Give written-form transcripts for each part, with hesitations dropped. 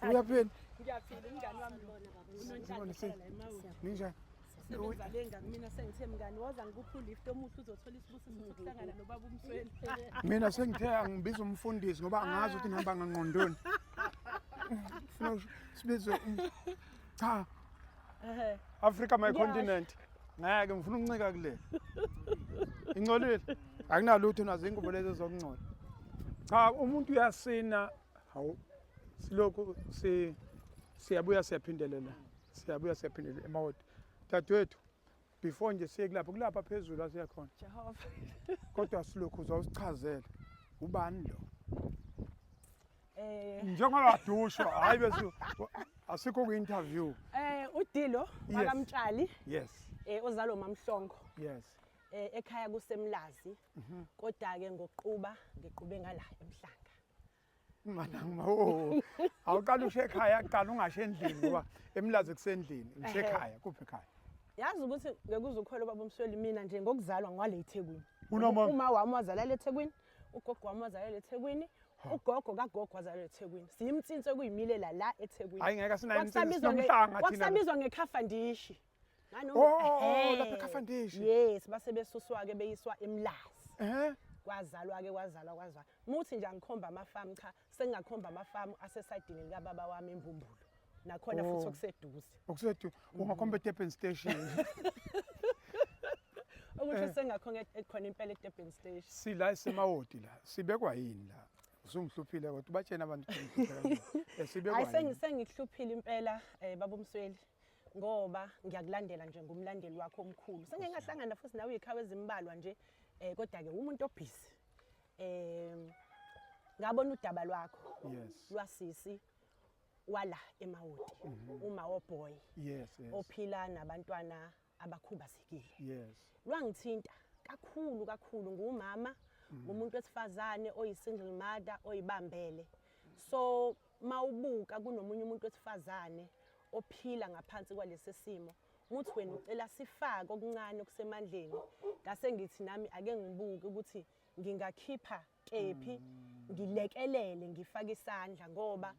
Uyaphila? Ngiyaphila umngani wami lo. Unonhlanhla la eMawundi. Ninjani? Sebenza lenga kumina sengithe mngani woza ngikuphi ulift omuhle uzothola isibusiso sokuhlangana nobaba uMsweli. Mina sengithe angibiza umfundisi ngoba angazi ukuthi ngihamba ngangqondweni. Ufuna sibize cha. Africa my continent. Ngeke ngifuna ukuncika kule. Ingcolile. Akunalutho nazo ingubo lezi zokungcola. Cha umuntu uyasina hawu silokho siyabuya siyaphindelela. Siyabuya siyaphindelela emawodi. Dadewethu before nje siye kulapha phezulu asiya khona. Jehova. Kodwa silokhu uzawusichazela ubani lo? Njengoba wadushwa hayi bese asikho ku-interview. Udilo wakamtshali. Yes. Ozalo mamhlongo. Yes. Ekhaya kusemlazi. Kodwa ke ngiqube ngala emhlanga. Mana awuqala ushe ekhaya aqala ungashe endlini ngoba emlazi kusendlini ngishe ekhaya kuphi ekhaya. Yazi ukuthi ngeke uzukholwa baba uMsweli mina nje ngokuzalwa ngwale eThekwini. Uma wami wazalala eThekwini, ugogo wami wazalala eThekwini, ugogo kagogo wazalala eThekwini. Siyimtsinso kuyimilela la eThekwini. Hayi ngeke sinomhlanga thina. Wakusabizwa ngeKhafandishi. Lapha eKhafandishi. Yes, base besuswa ke beyiswa eMlazi. Kwazalwa ke kwazalwa. Muthi nje angikhomba amafamu cha, sengakhomba amafamu asesayidini lika baba wami eMbumbulo. Nakhona futhi okuseduze. Ungakhomba eDurban station. Ukuthi sengakhona ekhona impela eDurban station. Sila esemawodi la. Sibekwa yini la? Usungihluphile kodwa batshena abantu ukuthi sibekwa yini. Hayi sengikuhluphile impela baba uMsweli. Ngoba ngiyakulandela nje ngumlandeli wakho omkhulu. Sengeke ngahlangana futhi nawe ikhawe ezimbalwa nje kodwa ke umuntu obhizi. Ngabona udaba lwakho. Yes. Lwasisi wala eMawodi. Uma oboy. Yes. Ophila nabantwana abakhubazekile. Yes. Lwangithinta kakhulu ngumama, umuntu wesifazane oyisingle mother oyibambele. So mawubuka kunomunye umuntu wesifazane ophila ngaphansi kwalesi simo, muthi wena ucela sifake okuncane okusemandleni. Ngase ngithi nami ake ngibuke ukuthi ngingakhipha kephi, ngilekelele ngifake isandla ngoba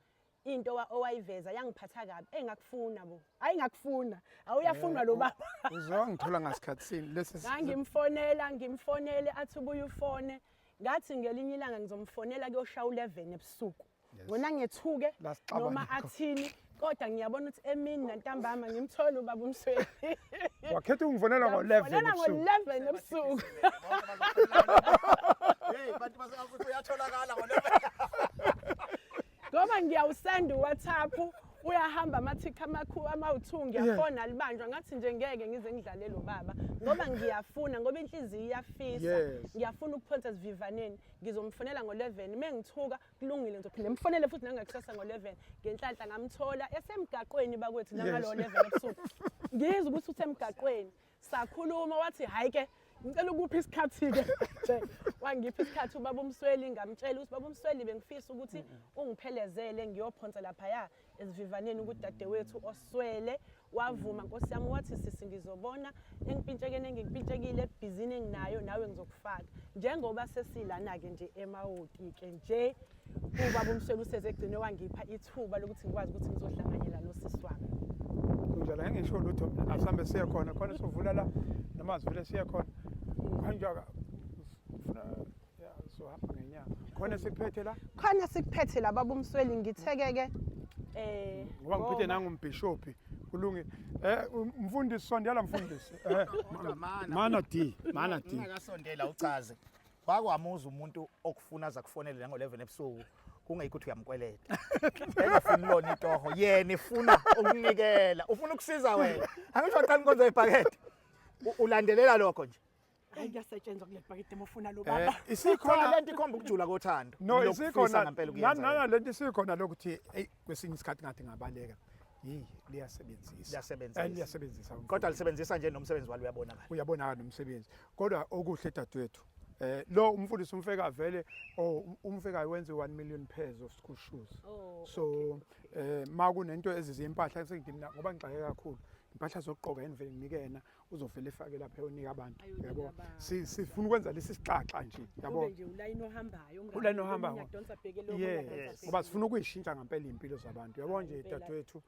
into owayiveza yangiphatha kabi engakufuna bo. Hayi ngakufuna. Awuyafunwa lo baba. Uzongithola ngasikhatsini lesi. Ngimfonele athi ubuye ufone. Ngathi ngelinye ilanga ngizomfonela kuyoshaya 11 ebusuku. Wona ngethuke noma athini kodwa ngiyabona ukuthi emini nantambama ngimthola ubaba uMsweli. Wakhetha ungifonela ngo-11 ebusuku. Hey bantu basakuthi uyatholakala ngo-11. Ngoba ngiyawusenda uWhatsApp uyahamba amathikha amakhulu amawuthungu ngiyafona alibanjwa ngathi nje ngeke ngize ngidlale lo baba ngoba ngiyafuna ngoba inhliziyo iyafisa ngiyafuna ukuphonsa sivivaneni ngizomfonela ngo-11 mengithuka kulungile ngizophinde mfonele futhi nangakusasa ngo-11 ngenhlanhla ngamthola esemgaqweni bakwethu nangalo 11 ebusuku ngizwe ukuthi usemgaqweni sakhuluma wathi hayi ke ngicela ukuphi isikhathi ke nje wangipha isikhathi ubaba uMsweli ngamtshela ukuthi baba uMsweli bengifisa ukuthi ungiphelezele ngiyophonsa lapha ya esivivaneni ukuthi dadewethu oswele wavuma Nkosi yami wathi sisi ngizobona engipintshekene ngikupintshekile ebhizini enginayo nawe ngizokufaka njengoba sesilana ke nje eMawodi ke nje ubaba uMsweli useze egcine wangipha ithuba lokuthi ngikwazi ukuthi ngizohlanganyela nosisi wami kunjalo ngisho lutho asambe siye khona sovula la namazi vele siye khona kanjalo ufuna so hamba ngenyanga khona sikuphethe la baba uMsweli ngithekeke ngoba ngiphethe nangumbishophi kulungile umfundisi sondela mfundisi mana D ungakasondela uchaze wakwamuza umuntu okufuna za kufonela ngo-11 ebusuku kungekho ukuthi uyamkweleta engifuni lona itoho yena ifuna ukunikela ufuna ukusiza wena angisho qala inkonzo yebhakede ulandelela lokho nje hayi kuyasetshenzwa kule bhakede emofuna lo baba isikhona lento ikhomba ukujula kothando isikhona ngempela kuyenza nana lento isikhona lokuthi kwesinye isikhathi ngathi ngabaleka liyasebenzisa kodwa lisebenzisa nje nomsebenzi walo uyabonakala nomsebenzi kodwa okuhle dadewethu lo umfundisi umfeka vele umfeka wenze 1 million pairs of school shoes so makunento ezizimpahla sengidina ngoba ngixake kakhulu impahla zokugqoka enivele nginike yena uzovela efake lapha eyonika abantu Ayonika yabo abantu. sifuna ukwenza lesi sixaxa nje yabo Kube nje ulayini ohambayo. Ulayini ohambayo. Uyadonsa abheke lokho. yes ngoba sifuna ukuyishintsha ngempela impilo zabantu yabo nje Ngempela. dadewethu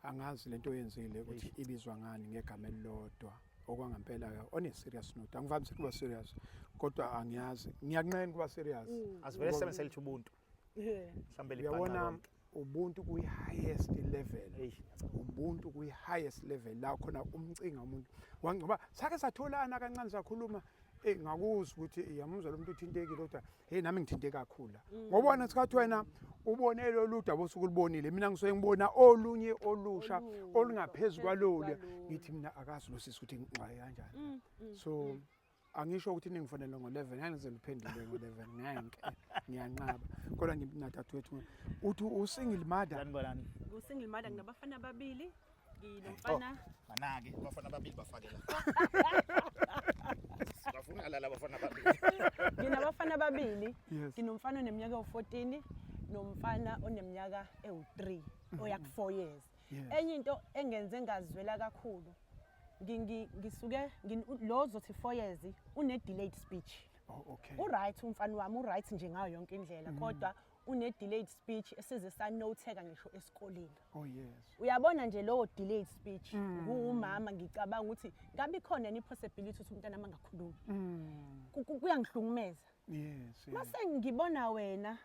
angazi lento oyenzile ukuthi ibizwa ngani ngegama elilodwa okwangempela on a serious note angivamise kuba serious kodwa angiyazi ngiyanqena kuba serious Asivele sisebenzise lithi ubuntu. Mhlambe uyabona libhana. ubuntu kuyi-highest level Hey. ubuntu kuyi-highest level la khona umcinga umuntu ngoba sake satholana kancane sakhuluma ngakuzwa ukuthi yamuzwa lo muntu uthintekile kodwa hey nami ngithinte kakhulu ngobona sikhathi wena ubone lolu daba osuke ulibonile mina ngisuke ngibona olunye olusha olungaphezu kwalolu ngithi mina akazi lo sisi ukuthi ngixwaye kanjani so angisho ukuthi ningifonele ngo-11 ngize ngiphendule ngo-11 ngiyanqaba kodwa nginadadewethu uthi u-single mother Sanibonani. Ku-single mother nginabafana ababili. Nginomfana Manake bafana ababili bafakela. Bafuna alala bafana ababili. nginabafana ababili. Yes. Nginomfana oneminyaka ewu-14 nomfana oneminyaka ewu-3 oya ku-4 years. Yes. Enye into engenze ngazwela kakhulu ngisuke lo zothi 4 years une-delayed speech. Oh, okay. Uright umfana wami uright nje ngayo yonke indlela kodwa une-delayed speech esize sanotheka ngisho esikoleni. Oh yes. Uyabona nje lowo delayed speech ngumama ngicabanga ukuthi ngabe khona ni possibility ukuthi umntana mangakhulumi. Kuyangihlukumeza. Yes. Mase ngibona wena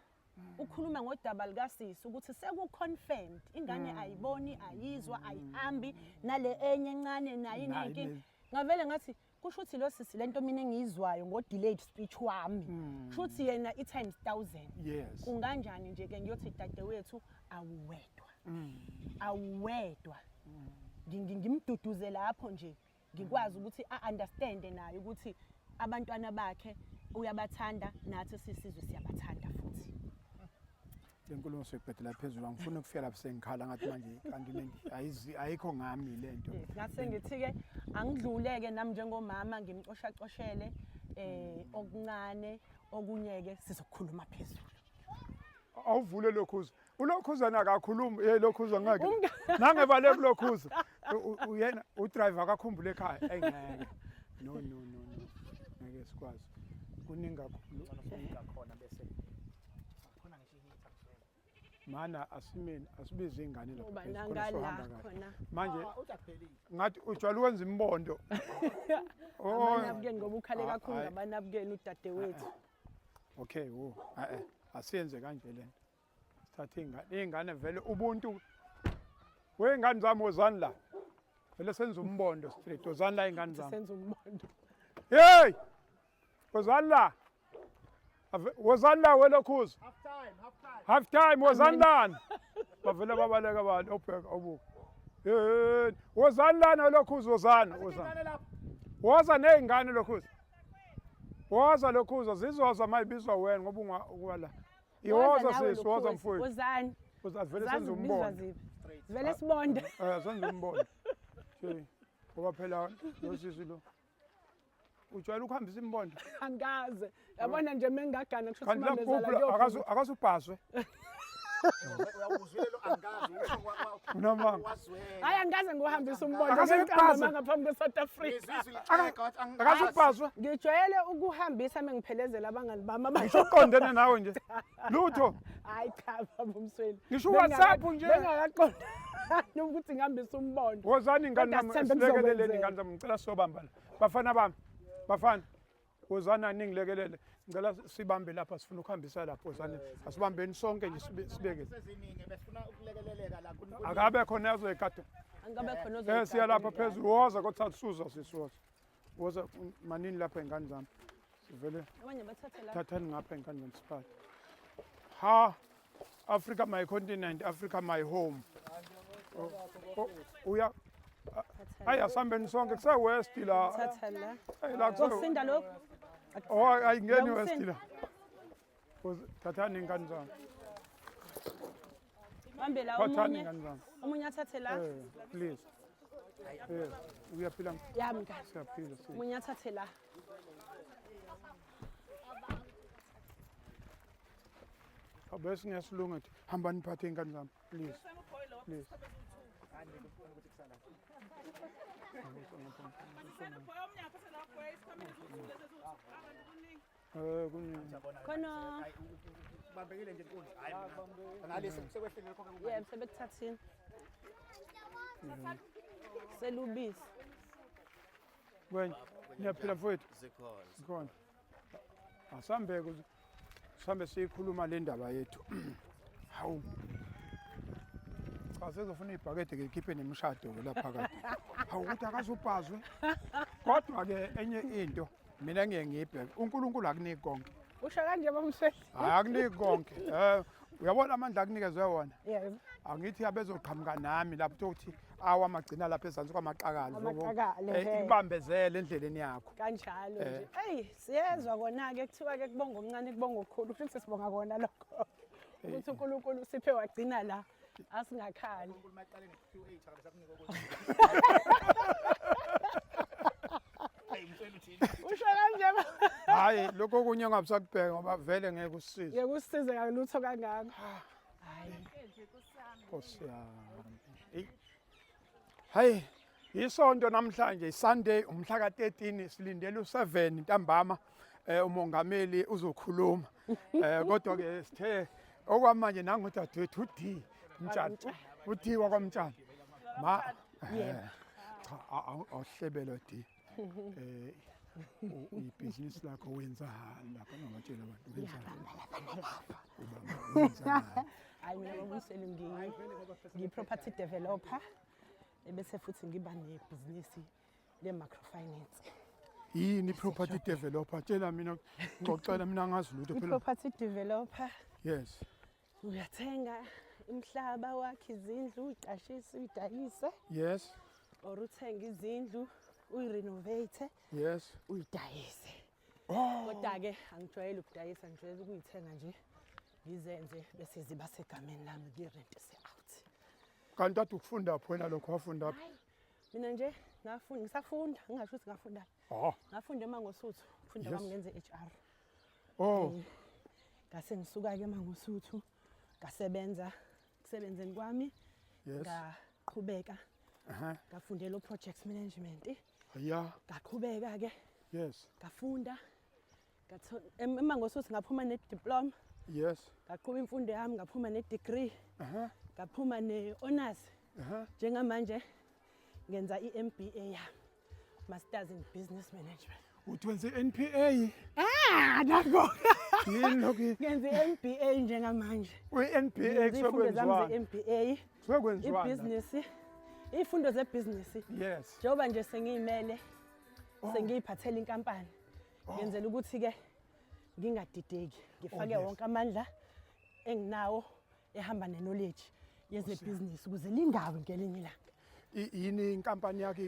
ukhuluma ngodaba likasisi ukuthi seku-confirmed ingane ayiboni ayizwa ayihambi nale enye encane nayo inenkinga ngavele ngathi kusho ukuthi lo sisi lento mina engiyizwayo ngo-delayed speech wami kusho ukuthi yena i-times 1000 Yes. kunganjani nje-ke ngiyothi dadewethu awuwedwa awuwedwa ngimduduze lapho nje ngikwazi ukuthi a-understande naye ukuthi abantwana bakhe uyabathanda nathi sisizwe siyabathanda futhi. Lenkulumo seqedela phezulu angifuni ukufika lapho sengikhala ngathi manje kanti ayikho ngami lento. Ngase ngithi-ke angidluleke nami njengomama ngimcoshacoshele okuncane okunyeke sizokhuluma phezulu. Awuvule lokhuza. Ulokhuzana akakhulumi lokhuza ngeke. Nangebale kulokhuza. Uyena udriver akakhumbule ekhaya engeke. No. Ngeke sikwazi. Kuningi kakhulu. Khona bese. Khona ngisho ihitha mfela. Mana asibize ingane lapha. Uba phezulu, nangala sohamba kahle. khona. Manje Utaphelile. ngathi ujwayele ukwenza imbondo. Abanabukeni ngoba ukhale kakhulu ngabanabukeni udadewethu. Okay, asiyenze kanje lento. Sithathe ingane vele ubuntu. Wengane zami wozani la. Vele senza umbondo straight. Wozani la ingane zami. Senza umbondo. Hey! Wozani la. Wozani la welokhuza. Half time wozani la. Bavele babaleka abantu obheka obuka. Hey, wozani la welokhuza wozani. Woza nezingane lokhuza. Woza lokhuza zizoza mayibizwa wena ngoba ungwala. Iwoza sisi woza mfowethu. Wozani. Uzavele senza umbondo. Vele sibonde. Senza umbondo. Nje ngoba phela lo sisi lo. Ujwayele ukuhambisa imbondo. Angaze. Yabona nje mengagana kusho Kanti ukuthi mama lapho akasubhaswe. Uyawuzwela lo angazi Unamanga. Hayi angaze ngiwahambisa umbondo Akaze ngicabanga kuchaza. ngaphambi kwe-South Africa. Akasubhaswe. Ngijwayele ukuhambisa mengiphelezela abangani bami Ngisho uqondene nawe nje. Lutho. Hayi cha baba Msweni. Ngisho WhatsApp nje. Bengakaqondani ukuthi ngihambisa umbondo. Wozani ingane Kodwa nami sithembe silekeleleni kuzokwenzeka. ingane zami ngicela sobamba la. Bafana bami. Bafana. Wozani ningilekelele. Ngicela sibambe lapha sifuna ukuhambisa lapho wozani. Asibambeni sonke nje sibeke. Seziningi befuna ukulekeleleka la Akabe khona yazokade. Angabe khona Siya lapha phezulu woza kodwa suza sisiwoza. Woza manini lapha ingane zami. Sivele Abanye bathathe la. thathani ngapha ingane zami siphathe. Ha Africa my continent, Africa my home. Uya Hayi asambeni sonke kuse west la. Thatha la. La Zosinda lokho. ayingeni west la. Thathani ingane zami. Bambe la Thathani omunye. ingane zami. Omunye athathe la. Please. Uyaphila. Yami ngani. Siyaphila. Omunye athathe la. Abese ngiyasilunga hamba niphathe ingane zami please. Khona Bambekile nje inkunzi. Hayi mina. Ngalisi sekwehlile lokho ke. yebo sebekuthathini. Selubisi. Wena niyaphila mfowethu? Zikhona. Sikhona. Asambe sikhuluma le ndaba yethu. Hawu. Cha sezofuna ibhakede ke ikhiphe nemishado ke lapha kade. Hawu ukuthi akazubhazwe. Kodwa ke enye into mina ngeke ngibheke. uNkulunkulu akuniki konke. Usho kanje bamsweli. Hayi akuniki konke. Uyabona amandla akunikezwe wona. Yebo. Angithi abezoqhamuka nami lapho uthi awamagcina lapha ezansi kwamaqakala Amaqakala, ibambezele endleleni yakho. Kanjalo nje. Hey, siyezwa kona ke kuthiwa ke kubonga omncane kubonga okukhulu. Futhi sibonga kona lokho. Ukuthi uNkulunkulu usiphe wagcina la asingakhali. uNkulunkulu maqale nge-QH akasakunika ukuthi. Hayi mfowethu uthini? Usho kanje ba. Hayi lokho kunye ongabusakubheka ngoba vele ngeke usisize. Yeke usisize kalutho kangaka. Hayi. Nkosi yami. Hayi isonto namhlanje Sunday umhla ka13 silindele u7 ntambama umongameli uzokhuluma. Kodwa ke sithe okwamanje nangothi adethu uD Mtshali. uD wakwamtshali. Ma cha awuhlebelo D. Ibhizinisi lakho wenzani lapha ngabatshela abantu wenzani. Hayi mina ngumseli ngi-property developer. Ebese futhi ngiba nebhizinisi le-microfinance. Yini property developer? Tshela mina ngicela mina ngazi lutho phela. I-property developer Yes. uyathenga umhlaba wakhe izindlu uyiqashise uyidayise Yes. or uthenga izindlu uyirenovate Yes. uyidayise. Oh. Kodwa-ke angijwayele ukudayisa ngijwayele ukuyithenga nje ngizenze bese ziba segameni lami ngirentise out. Kanti kade ukufunda pho wena lokho wafunda phi? Mina nje ngisafunda ngingasho ukuthi ngafunda. Ngafunda eMangosuthu ukufunda kwami ngenze HR. Oh. Ngase ngisuka ke eMangosuthu ngasebenza kusebenzeni kwami. Yes. Ngaqhubeka. Ngafundela uproject management. Yeah. Ngaqhubeka ke. Yes. Ngafunda. eMangosuthu ngaphuma ne-diploma. Yes. Ngaqhubeka imfundo yami ngaphuma ne-degree. Ngaphuma ne-honors. Njengamanje ngenza i-MBA yami. Masters in Business Management. Utwenze NPA. Nako. Yini lokho? Ngenza i-MBA njengamanje. Uyi-NPA kusokwenziwa. MBA. Sokwenziwa. I-business. Ifundo ze-business. Yes. Njengoba nje sengiyimele sengiyiphathela inkampani. Ngenzela ukuthi ke ngingadideki. Ngifake wonke amandla enginawo ehamba ne-knowledge yeze-business ukuze lingawi ngelinye ilanga. Yini inkampani yakho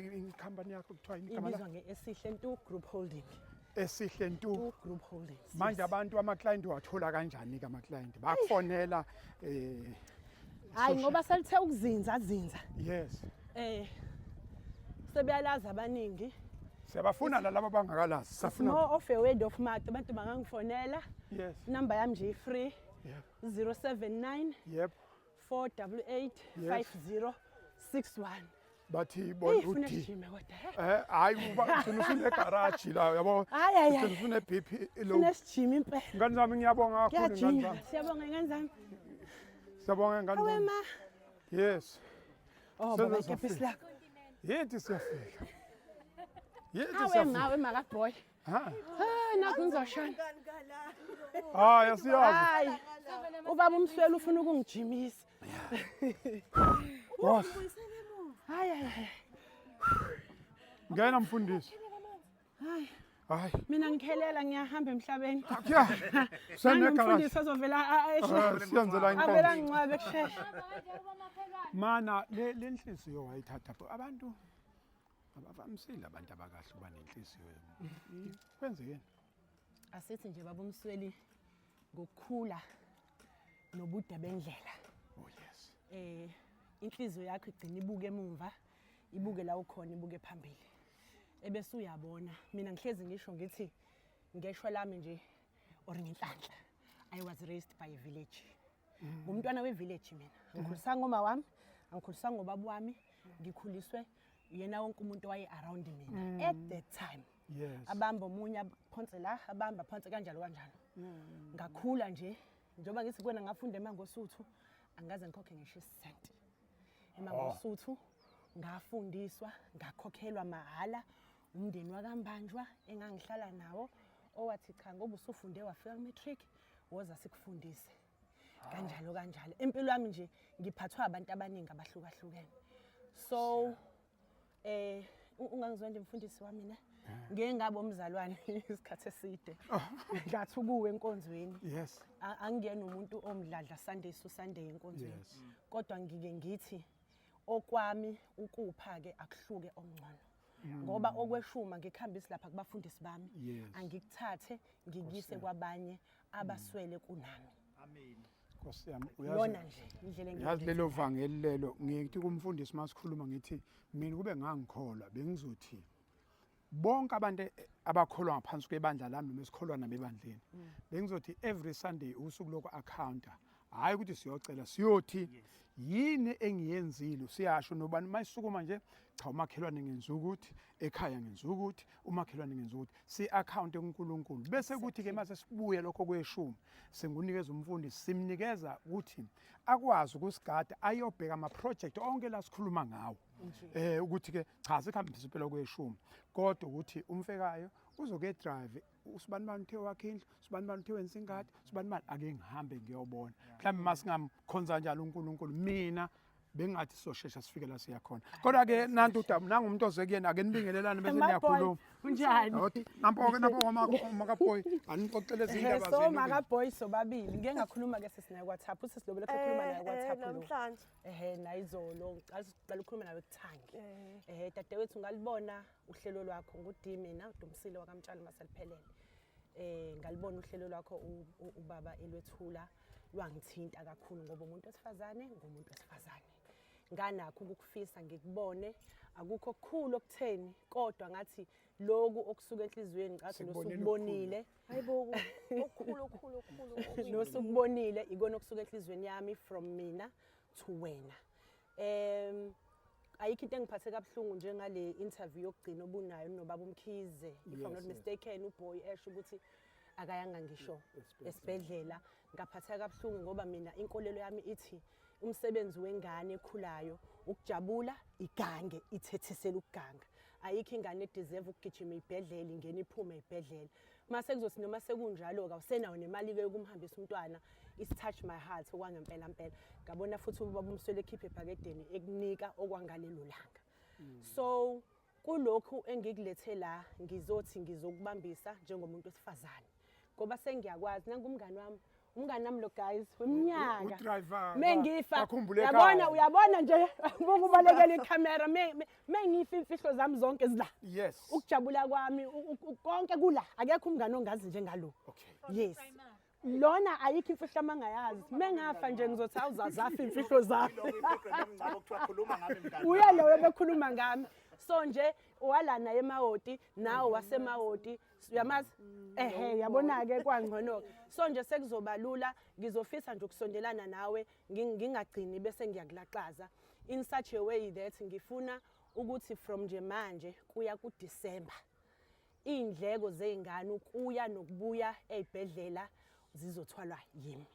kuthiwa yini igama Ibizwa nge-Esihle Ntu Group Holding. Esihle Ntu Group Holdings. Manje abantu ama-client wathola kanjani ke ama-client? Bakufonela Hayi ngoba salithe ukuzinza. Yes. Sebeyalazi abaningi. Siyabafuna nalabo abangakalazi. Safuna. More of a word of mouth abantu bangangifonela. Yes. Number yami nje free. Yep. 079 Yep. 488 5061. Bathi bona Ufuna uthi sijime kodwa. hayi uba ufuna garage la yabo. Hayi. Ufuna BP lo. Ufuna sijime impela. Ngani zami ngiyabonga kakhulu ngani zami. Siyabonga ngani zami. Siyabonga ngani zami. Awema. Yes. Oh baba ikepisi lakho. Yethi siyafika. Yethi Awe siyafika. mawe maka boy. Nakho ngizoshona. Yasiyazi. Hayi. Ubaba umswele ufuna ukungijimisa. Was. Hayi. Ngena mfundisi. Hayi. Mina ngikhelela ngiyahamba emhlabeni. Kya. Sene garage. Umfundisi azovela Siyenzela inkonzo. avela ngcwabe kushesha. Mana le nhliziyo wayithatha abantu abavamisile abantu abakahle uba nenhliziyo. Kwenzekeni? Asithi nje baba umsweli ngokukhula nobude bendlela. Oh yes. Inhliziyo yakho igcina ibuke emuva, ibuke la ukhona, ibuke phambili. Ebese uyabona, mina ngihlezi ngisho ngithi ngeshwa lami nje or ngenhlanhla. I was raised by a village. Ngumntwana we village mina. Ngikhulisanga uma wami, angikhuliswa ngobaba wami ngikhuliswe yena wonke umuntu waye around mina at that time. Yes. Abamba omunye aphonse la abamba phonse kanjalo kanjalo. Ngakhula nje njoba ngithi kuwena ngafunda eMangosuthu angaze ngikhokhe ngisho isenti. eMangosuthu ngafundiswa ngakhokhelwa mahhala umndeni wakambanjwa engangihlala nawo owathi cha ngoba usufunde wafika matric woza sikufundise kanjalo kanjalo impilo yami nje ngiphathwa abantu abaningi abahlukahlukene so ungangizwa nje mfundisi wami mina ngeke ngabe umzalwane isikhathi eside ngathi ukuwe enkonzweni Yes. angiyena umuntu omdladla Sunday to Sunday enkonzweni kodwa ngike ngithi okwami ukupha ke akuhluke ongcono ngoba okweshuma ngikhambisa lapha kubafundisi bami angikuthathe ngikise kwabanye abaswele kunami. Amen. Nkosi yami Lona nje indlela yazi lelo vangeli lelo ngithi kumfundisi masikhuluma ngithi mina kube ngangikholwa bengizothi bonke abantu abakholwa ngaphansi kwebandla lami mesikholwa nami ebandleni bengizothi every Sunday usuku lokho accounta hayi ukuthi siyocela siyothi yini engiyenzile siyasho nobani mayisukuma nje cha umakhelwane ngenza ukuthi ekhaya ngenza ukuthi umakhelwane ngenza ukuthi si account kuNkulunkulu bese kuthi ke mase sibuye lokho kweshumi sengunikeza umfundi simnikeza ukuthi akwazi ukusigada ayobheka ama project onke la sikhuluma ngawo ukuthi ke cha sikhambisa impela kweshumi kodwa ukuthi umfekayo uzoke drive usibani uthe wakhe indlu usibani uthe wenza ingadi usibani ake ngihambe ngiyobona mhlawumbe masingamkhonza njalo uNkulunkulu mina bengathi soshesha sifike la siya khona kodwa ke nantu udamu nangumuntu ozekuyena ake nibingelelane bese niyakhuluma kunjani nampo ke napho makaboy anixoxele izindaba zenu so makaboy sobabili ngeke ngakhuluma ke sesinaye kwaThaphu sesilobele ukukhuluma naye kwaThaphu namhlanje nayizolo ngiqala ukukhuluma nawe kuThangi dadewethu ngalibona uhlelo lwakho ngudi mina uDumsile wakamtshali masaliphelele ngalibona uhlelo lwakho ubaba elwethula lwangithinta kakhulu ngoba umuntu wesifazane ngumuntu wesifazane nganakho ukufisa ngikubone akukho okukhulu okutheni kodwa ngathi loku okusuka enhlizweni ngathi losukubonile hayibo okukhulu losukubonile ikona okusuka enhlizweni yami from mina to wena ayikho into engiphathe kabuhlungu njengale interview yokugcina obunayo nobaba uMkhize if I'm not mistaken uBoy esho ukuthi akayanga ngisho esibhedlela ngaphatheka kabuhlungu ngoba mina inkolelo yami ithi umsebenzi wengane ekhulayo ukujabula igange ithethisela ukuganga ayikho ingane edeserve ukugijima ibhedlela ingene iphume ibhedlela mase kuzothi noma sekunjalo ka usenawo nemali ke yokumhambisa umntwana is touch my heart okwangempela mpela ngabona futhi ubaba umswele ekhiphe ebhakedeni ekunika okwangalelo langa so kulokhu engikulethele la ngizothi ngizokubambisa njengomuntu wesifazane ngoba sengiyakwazi nangumngani wami umngani nami lo guys weminyaka mengifa uyabona nje ukubalekela ikhamera mengifa imfihlo zami zonke zila ukujabula kwami konke kula akekho umngani ongazi njengalo yes lona ayikho imfihlo amangayazi mengafa nje ngizothi awuzazafa imfihlo zami uyalowo bekhuluma ngami so nje walana eMahoti nawo waseMahoti uyamazi yabona ke kwangcono so nje sekuzoba lula ngizofisa nje ukusondelana nawe ngingagcini bese ngiyakulaxaza in such a way that ngifuna ukuthi from nje manje kuya kuDecember indleko zeingane ukuya nokubuya ezibhedlela zizothwalwa yimi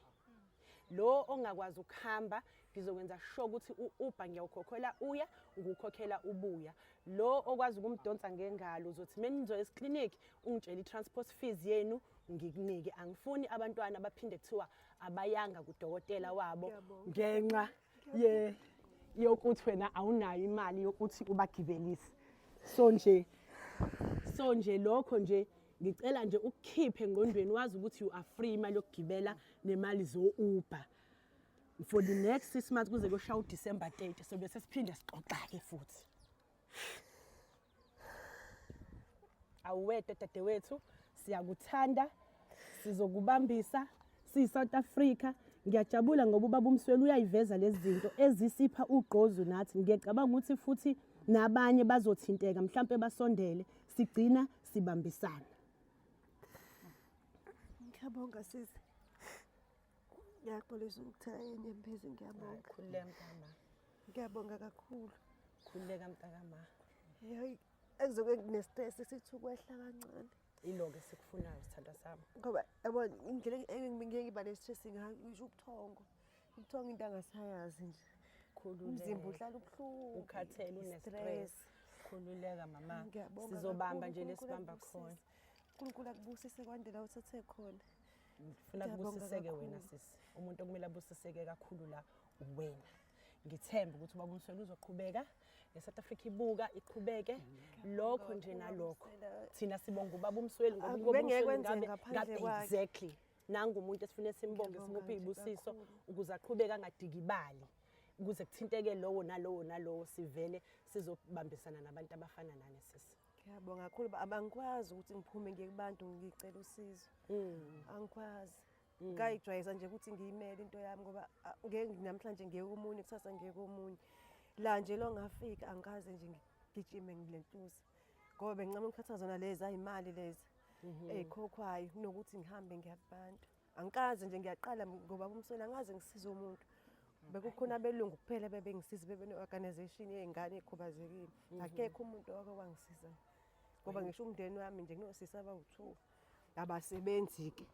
lo ongakwazi ukuhamba ngizokwenza sure ukuthi uUber ngiyawukhokhela uya ngukhokhela ubuya lo okwazi ukumdonsa ngengalo uzothi mina nizo esclinic ungitshela iTransport fees yenu ngikunike angifuni abantwana baphinde kuthiwa abayanga kudokotela wabo ngenxa yokuthi wena awunayo imali yokuthi ubagibelise so nje lokho nje ngicela nje ukukhiphe engqondweni wazi ukuthi you are free imali yokugibela nemali zo-Uber for the next 6 months kuze kushaya uDecember 30 so bese siphinde sixoxa ke futhi awuwede dadewethu siyakuthanda sizokubambisa siyiSouth Africa ngiyajabula ngoba ubaba uMsweli uyayiveza lezi zinto ezisipha ugqozu nathi ngiyacabanga ukuthi futhi nabanye bazothinteka mhlambe basondele sigcina sibambisana. Ngiyabonga sisi. Ngiyaxolisa ukuthaya enyembezi ngiyabonga. Khululeka mama. Ngiyabonga kakhulu. Khululeka mntakama. Hayi ekuzoke ngine-stress sithi ukwehla kancane. Ilo-ke sikufunayo sithandwa sami. Ngoba yabona indlela engike ngiba ne-stress ngisho ubuthongo. Ubuthongo into angasayazi nje. Umzimba uhlala ubuhlungu. Ukhathele une-stress. Khululeka mama. Ngiyabonga Sizobamba kakhulu, nje uNkulunkulu lesibamba akubusise. khona. uNkulunkulu akubusise kwandela uthethe khona. Ngifuna Ngiyabonga kubusiseke wena kakhulu. sisi. Umuntu okumele abusiseke kakhulu la uwena. Ngithemba ukuthi ubaba uMsweli uzoqhubeka neSouth Africa ibuka iqhubeke lokho nje nalokho. Thina sibonga ubaba uMsweli ngoba ubaba Bengeke uMsweli kwenzeke ngaphandle kwakhe. exactly. Nangu umuntu esifune simbonge Ngiyabonga simuphe nje ibusiso kakhulu. ukuze aqhubeke angadikibali. Ukuze kuthinteke lowo nalowo sivele sizobambisana nabantu abafana nani sisi. Ngiyabonga kakhulu abangikwazi ukuthi ngiphume ngiye kubantu ngicela usizo. Angikwazi. Ngayijwayeza nje ukuthi ngiyimele into yami ngoba ngeke namhlanje ngiye komunye kusasa ngiye komunye. La nje lo ngafika angikaze nje ngigijime ngilentuza. Ngoba bengincama ukukhathazana lezi ayimali lezi. Eyikhokhwayo kunokuthi ngihambe ngiyabantu. Angikaze nje ngiyaqala ngoba uMsweli angaze ngisize umuntu. Bekukhona abelungu kuphela bebengisiza bebene-organization yey'ngane ey'khubazekile. Akekho umuntu owake wangisiza. Ngoba ngisho umndeni wami nje kunosisi abawu-2 abasebenzi-ke.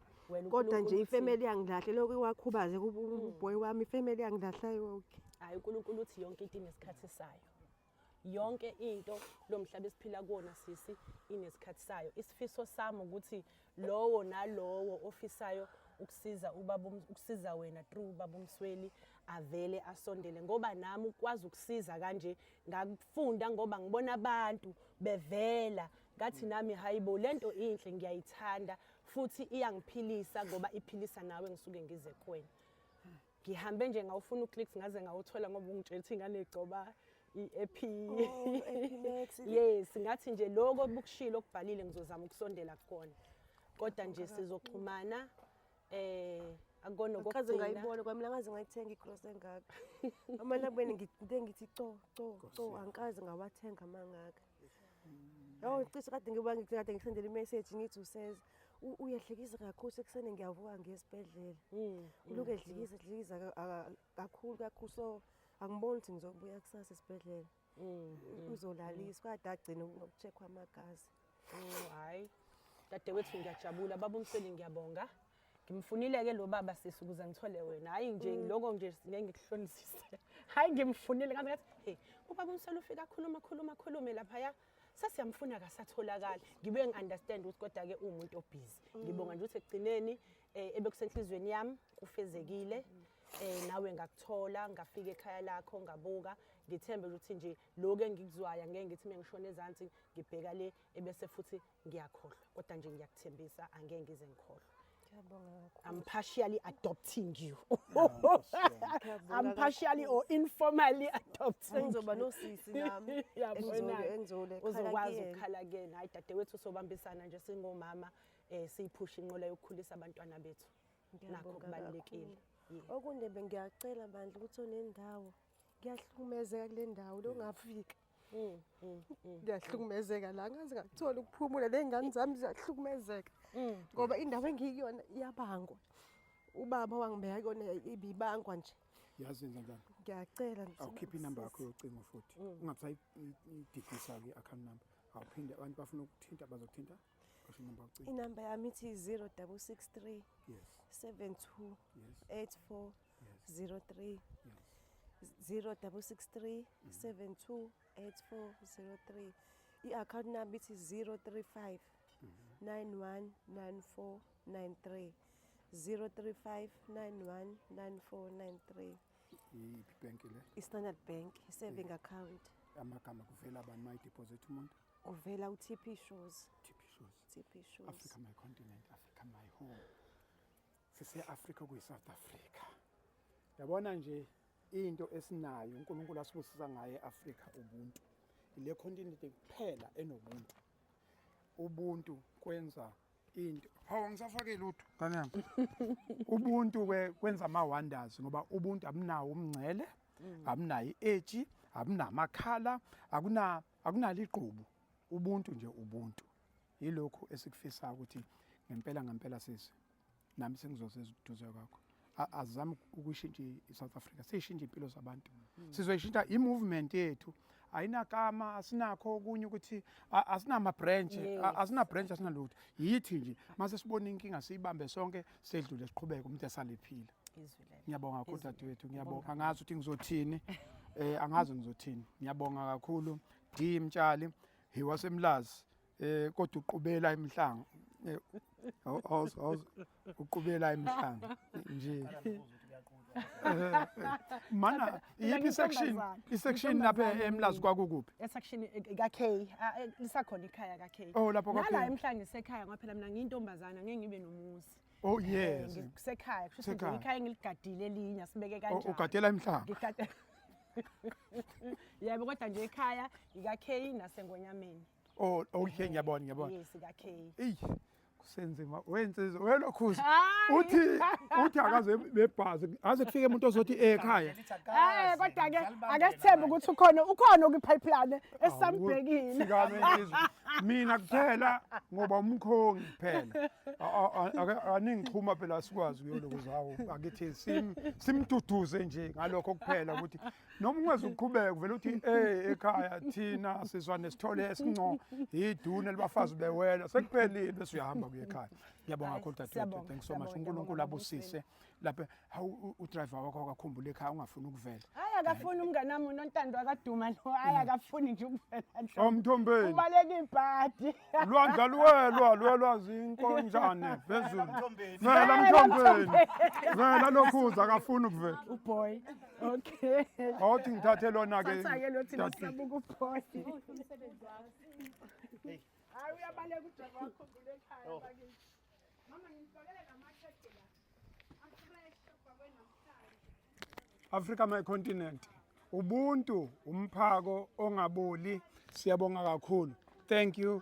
Kodwa nje ifamily yangilahle lokho iwakhubazeka uboy wami ifamily yangilahla yonke. Hayi uNkulunkulu uthi yonke into inesikhathi sayo. Yonke into lo mhlaba esiphila kuwona sisi inesikhathi sayo. Isifiso sami ukuthi lowo nalowo ofisayo ukusiza ukusiza wena through ubaba uMsweli avele asondele ngoba nami ukwazi ukusiza kanje ngakufunda ngoba ngibona abantu bevela ngathi nami hayibo lento inhle ngiyayithanda futhi iyangiphilisa ngoba iphilisa nawe ngisuke ngize kuwena. Ngihambe nje ngawufuna uclicks ngaze ngawuthola ngoba ungitshela ukuthi ingane igcoba Epimax. Yes, ngathi nje lokho bukushilo okubhalile ngizozama ukusondela kukona. Kodwa nje sizoxhumana akona Akaze kokugcina. ngayibona kwami langaze ngayithenga igross engaka. Amalabeni ngithi co angikaze ngawathenga mangaka. Yawo cishe kade kade ngisendela imessage ngithi useza uyahlekisa kakhulu sekusene ngiyavuka ngesibhedlela. Uloku edlikiza kakhulu so angiboni ukuthi ngizobuya kusasa esibhedlela. Uzolaliswa kade agcina ukucheckwa amagazi. Hayi. Dadewethu ngiyajabula baba uMsweli ngiyabonga. Ngimfunile ke lo baba sisi ukuze ngithole wena. Hayi nje lokho nje ngeke ngikuhlonisise. Hayi ngimfunile ngathi hey ubaba uMsweli ufika khulume lapha ya. Sasiyamfuna kasatholakala. Ngibuye ngiunderstand ukuthi kodwa ke umuntu obusy. Ngibonga nje ukuthi ekugcineni ebekusenhlizweni yami kufezekile. Nawe ngakuthola ngafika ekhaya lakho ngabuka ngithembe ukuthi nje lokho engikuzwaya ngeke ngithi mengishona ezantsi ngibheka le ebese futhi ngiyakhohlwa kodwa nje ngiyakuthembisa angeke ngize ngikhohlwe. Ngiyabonga kakhulu. I'm partially adopting you. Ngiyabonga I'm partially or informally adopting. Sengizoba nosisi nami. Engizole uzokwazi ukukhala kuyena. Hayi dadewethu sobambisana nje singomama siyiphusha inqola yokukhulisa abantwana bethu. Nakho kubalekile. Okunye bengiyacela bandla ukuthi onendawo ngiyahlukumezeka kule ndawo lo ngafika. Ngiyahlukumezeka la ngaze ngakuthola ukuphumula lengane zami ziyahlukumezeka. Ngoba indawo engiyiyona iyabangwa. Ubaba wangibeka kuyona ibibangwa nje. Yazi njani? Ngiyacela Awukhipha inamba yakho yocingo futhi. Ungabisayidigisa ke account number. Awuphinde abantu bafuna ukuthinta bazokuthinta. Kasho inamba yocingo. inamba yami ithi 0663 Yes. 72 Yes. 8403. 0663 72 8403. I-account number ithi 035 919493. 035 919493. Iphi bank le? I-Standard Bank saving account. Amagama kuvela abantu my deposit umuntu. Kuvela uTP Shows. TP shows. TP Shows. Africa my continent, Africa my home. Sise Africa kuyi South Africa. Yabona nje into esinayo uNkulunkulu asibusisa ngaye eAfrica ubuntu. Ile continent kuphela enobuntu. Ubuntu kwenza into. Hawu ngisafake lutho ngane yami. Ubuntu kwenza ama wonders ngoba ubuntu abunawo umngcele, abunayo iage, abunamakhala, akunaliqhubu. Ubuntu nje ubuntu. Yilokho esikufisa ukuthi ngempela sisi nami sengizoseduze kwakho. azizame ukuyishintsha iSouth Africa, siyishintsha impilo zabantu. Sizoyishintsha i-movement yethu. Ayinakama, asinakho okunye ukuthi asinama branch, asina branch asinalutho. Yithi nje mase sibona inkinga siyibambe sonke sedlule siqhubeke umuntu esalephila. Ngiyabonga kakhulu dadewethu, ngiyabonga. Angazi ukuthi ngizothini. Angazi ngizothini. Ngiyabonga kakhulu. Mtshali, hiwasemlazi. Kodwa uqhubela emhlanga. Uqhubela emhlanga nje. Mana yipi section lapha eMlazi kwakukuphi? Section ka K lisakhona ikhaya ka K. Oh lapho ka K. Nala emhlanje sekhaya ngoba phela mina ngiyintombazana ngeke ngibe nomuzi. Oh yes. Ngisekhaya kusho ukuthi ikhaya ngiligadile elinye sibeke kanjalo. Ugadela emhlanga. Ngigade. Yebo kodwa nje ekhaya ika K nasengonyameni. Oh okay ngiyabona. Yes ka K. Senzima wensizwe welokhuza uthi akaze bebhazi aze kufike umuntu ozothi ekhaya kodwa ke akasithembe ukuthi ukhona ukwipipeline esambhekile sikame izwe mina kuphela ngoba umkhongi kuphela aningichuma phela sikwazi kuyolokuzawo akithi simduduze nje ngalokho kuphela ukuthi noma ungeze ukuqhubeka vele uthi ekhaya thina sizwane sithole esinco iduna libafazi bewela sekuphelile bese uyahamba ekhaya. Ngiyabonga kakhulu dadewethu. Thank you so much. uNkulunkulu abusise lapha udriver wakho akakhumbule ekhaya ungafuni ukuvela. Hayi akafuni umngane wami uNontando akaduma lo. Hayi akafuni nje ukuvela nje. Mthombeni. Ubaleka ibhadi. Lwandla luwelwa zinkonjane phezulu. Vela Mthombeni. Vela lokhuza akafuni ukuvela. Uboy. Okay. Awuthi ngithathe lona ke. Thatha ke lo thina siyabuka uboy. Umsebenzi wakho. Hayi uyabaleka udriver wakho kule ekhaya bakithi. Mama ngifakele lamakhekhe la. Africa my continent. Ubuntu, umphako ongaboli. Siyabonga kakhulu. Thank you.